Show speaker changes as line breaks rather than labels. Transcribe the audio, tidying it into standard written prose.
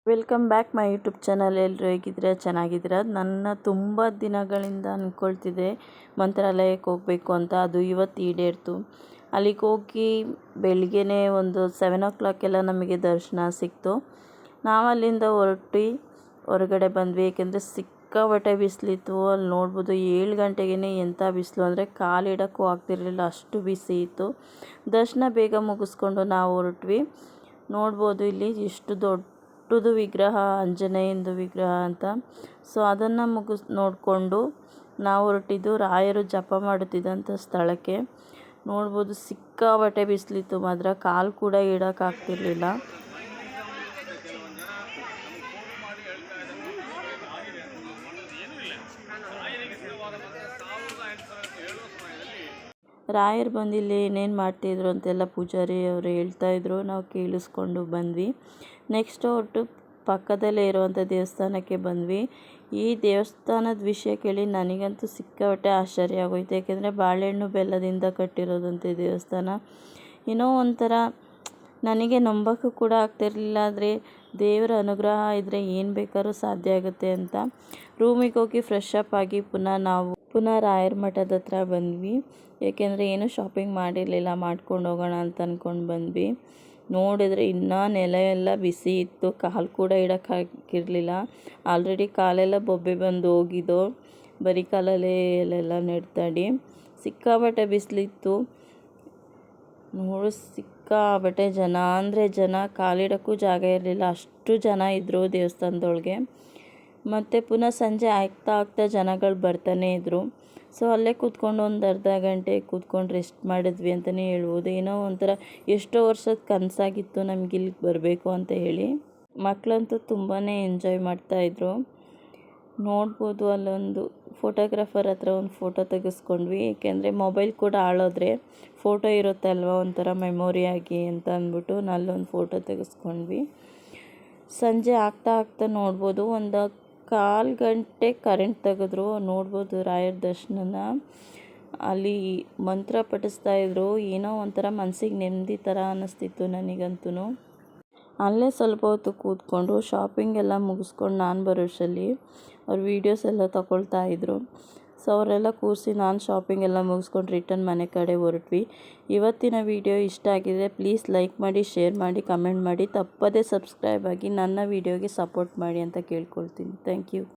Welcome back my YouTube channel. ಎಲ್ಲರೂ ಹೇಗಿದ್ದೀರಾ? ಚೆನ್ನಾಗಿದ್ದೀರಾ? ನನ್ನ ತುಂಬ ದಿನಗಳಿಂದ ಅಂದ್ಕೊಳ್ತಿದ್ದೆ ಮಂತ್ರಾಲಯಕ್ಕೆ ಹೋಗಬೇಕು ಅಂತ. ಅದು ಇವತ್ತು ಈಡೇರಿತು. ಅಲ್ಲಿಗೆ ಹೋಗಿ ಬೆಳಿಗ್ಗೆನೇ ಒಂದು 7 o'clock ಎಲ್ಲ ನಮಗೆ ದರ್ಶನ ಸಿಕ್ತು. ನಾವು ಅಲ್ಲಿಂದ ಹೊರಗಡೆ ಬಂದ್ವಿ. ಏಕೆಂದರೆ ಸಿಕ್ಕಾಪಟ್ಟೆ ಬಿಸಿಲಿತ್ತು. ಅಲ್ಲಿ ನೋಡ್ಬೋದು 7 ಗಂಟೆಗೇ ಎಂಥ ಬಿಸಿಲು ಅಂದರೆ ಕಾಲಿಡೋಕ್ಕೂ ಆಗ್ತಿರಲಿಲ್ಲ, ಅಷ್ಟು ಬಿಸಿ ಇತ್ತು. ದರ್ಶನ ಬೇಗ ಮುಗಿಸ್ಕೊಂಡು ನಾವು ಹೊರಟ್ವಿ. ನೋಡ್ಬೋದು ಇಲ್ಲಿ ಎಷ್ಟು ದೊಡ್ಡದು ವಿಗ್ರಹ, ಆಂಜನೇಯಂದು ವಿಗ್ರಹ ಅಂತ. ಸೊ ಅದನ್ನು ನೋಡಿಕೊಂಡು ನಾವು ಹೊರಟಿದ್ದು ರಾಯರು ಜಪ ಮಾಡುತ್ತಿದ್ದಂಥ ಸ್ಥಳಕ್ಕೆ. ನೋಡ್ಬೋದು ಸಿಕ್ಕಾಪಟ್ಟೆ ಬಿಸಿಲಿತ್ತು, ಮಾತ್ರ ಕಾಲು ಕೂಡ ಇಡೋಕ್ಕಾಗ್ತಿರ್ಲಿಲ್ಲ. ರಾಯರು ಬಂದು ಇಲ್ಲಿ ಏನೇನು ಮಾಡ್ತಾಯಿದ್ರು ಅಂತೆಲ್ಲ ಪೂಜಾರಿ ಅವರು ಹೇಳ್ತಾಯಿದ್ರು. ನಾವು ಕೇಳಿಸ್ಕೊಂಡು ಬಂದ್ವಿ. ನೆಕ್ಸ್ಟ್ ಹೊರಟು ಪಕ್ಕದಲ್ಲೇ ಇರುವಂಥ ದೇವಸ್ಥಾನಕ್ಕೆ ಬಂದ್ವಿ. ಈ ದೇವಸ್ಥಾನದ ವಿಷಯ ಕೇಳಿ ನನಗಂತೂ ಸಿಕ್ಕಾಪಟ್ಟೆ ಆಶ್ಚರ್ಯ ಆಗೋಯ್ತು. ಯಾಕೆಂದರೆ ಬಾಳೆಹಣ್ಣು ಬೆಲ್ಲದಿಂದ ಕಟ್ಟಿರೋದಂತೆ ದೇವಸ್ಥಾನ. ಏನೋ ಒಂಥರ ನನಗೆ ನಂಬೋಕ್ಕೂ ಕೂಡ ಆಗ್ತಿರಲಿಲ್ಲ. ಆದರೆ ದೇವರ ಅನುಗ್ರಹ ಇದ್ದರೆ ಏನು ಬೇಕಾದ್ರೂ ಸಾಧ್ಯ ಆಗುತ್ತೆ ಅಂತ ರೂಮಿಗೆ ಹೋಗಿ ಫ್ರೆಶ್ ಅಪ್ ಆಗಿ ಪುನಃ ರಾಯರ ಮಠದ ಹತ್ರ ಬಂದ್ವಿ. ಏಕೆಂದರೆ ಏನೂ ಶಾಪಿಂಗ್ ಮಾಡಿರಲಿಲ್ಲ, ಮಾಡ್ಕೊಂಡು ಹೋಗೋಣ ಅಂತ ಅಂದ್ಕೊಂಡು ಬಂದ್ವಿ. ನೋಡಿದರೆ ಇನ್ನೂ ನೆಲ ಎಲ್ಲ ಬಿಸಿ ಇತ್ತು, ಕಾಲು ಕೂಡ ಇಡೋಕ್ಕಾಗಿರಲಿಲ್ಲ. ಆಲ್ರೆಡಿ ಕಾಲೆಲ್ಲ ಬೊಬ್ಬೆ ಬಂದು ಹೋಗಿದ್ದು, ಬರೀ ಕಾಲಲ್ಲೇ ಅಲ್ಲೆಲ್ಲ ನಡೆದಾಡಿ. ಸಿಕ್ಕಾಪಟ್ಟೆ ಬಿಸಿಲಿತ್ತು. ಸಿಕ್ಕಾಪಟ್ಟೆ ಜನ ಅಂದರೆ ಜನ, ಕಾಲಿಡೋಕ್ಕೂ ಜಾಗ ಇರಲಿಲ್ಲ, ಅಷ್ಟು ಜನ ಇದ್ದರು ದೇವಸ್ಥಾನದೊಳಗೆ. ಮತ್ತು ಪುನಃ ಸಂಜೆ ಆಗ್ತಾ ಜನಗಳು ಬರ್ತಾನೆ ಇದ್ದರು. ಸೊ ಅಲ್ಲೇ ಕೂತ್ಕೊಂಡು ಒಂದು ಅರ್ಧ ಗಂಟೆ ಕೂತ್ಕೊಂಡು ರೆಸ್ಟ್ ಮಾಡಿದ್ವಿ ಅಂತಲೇ ಹೇಳ್ಬೋದು. ಏನೋ ಒಂಥರ ಎಷ್ಟೋ ವರ್ಷದ ಕನಸಾಗಿತ್ತು ನಮ್ಗೆ ಇಲ್ಲಿಗೆ ಬರಬೇಕು ಅಂತ ಹೇಳಿ. ಮಕ್ಕಳಂತೂ ತುಂಬಾ ಎಂಜಾಯ್ ಮಾಡ್ತಾಯಿದ್ರು. ನೋಡ್ಬೋದು ಅಲ್ಲೊಂದು ಫೋಟೋಗ್ರಾಫರ್ ಹತ್ರ ಒಂದು ಫೋಟೋ ತೆಗೆಸ್ಕೊಂಡ್ವಿ. ಏಕೆಂದರೆ ಮೊಬೈಲ್ ಕೂಡ ಹಾಳಾದ್ರೆ ಫೋಟೋ ಇರುತ್ತಲ್ವ ಒಂಥರ ಮೆಮೊರಿಯಾಗಿ ಅಂತ ಅಂದ್ಬಿಟ್ಟು ಅಲ್ಲೊಂದು ಫೋಟೋ ತೆಗೆಸ್ಕೊಂಡ್ವಿ. ಸಂಜೆ ಆಗ್ತಾ ನೋಡ್ಬೋದು ಒಂದು 1/4 ಗಂಟೆ ಕರೆಂಟ್ ತೆಗೆದ್ರು. ನೋಡ್ಬೋದು ರಾಯರ ದರ್ಶನನ ಅಲ್ಲಿ ಮಂತ್ರ ಪಠಿಸ್ತಾಯಿದ್ರು. ಏನೋ ಒಂಥರ ಮನಸ್ಸಿಗೆ ನೆಮ್ಮದಿ ಥರ ಅನ್ನಿಸ್ತಿತ್ತು ನನಗಂತೂ. ಅಲ್ಲೇ ಸ್ವಲ್ಪ ಹೊತ್ತು ಕೂತ್ಕೊಂಡು ಶಾಪಿಂಗ್ ಎಲ್ಲ ಮುಗಿಸ್ಕೊಂಡು ನಾನು ಬರೋಷ್ಟರಲ್ಲಿ ಅವ್ರು ವೀಡಿಯೋಸ್ ಎಲ್ಲ ತಗೊಳ್ತಾ ಇದ್ರು. ಸೊ ಅವರೆಲ್ಲ ಕೂರಿಸಿ ನಾನು ಶಾಪಿಂಗ್ ಎಲ್ಲ ಮುಗಿಸ್ಕೊಂಡು ರಿಟರ್ನ್ ಮನೆ ಕಡೆ ಹೊರಟ್ವಿ. ಇವತ್ತಿನ ವಿಡಿಯೋ ಇಷ್ಟ ಆಗಿದೆ ಪ್ಲೀಸ್ ಲೈಕ್ ಮಾಡಿ, ಶೇರ್ ಮಾಡಿ, ಕಮೆಂಟ್ ಮಾಡಿ, ತಪ್ಪದೇ ಸಬ್ಸ್ಕ್ರೈಬ್ ಆಗಿ ನನ್ನ ವಿಡಿಯೋಗೆ ಸಪೋರ್ಟ್ ಮಾಡಿ ಅಂತ ಕೇಳ್ಕೊಳ್ತೀನಿ. Thank you.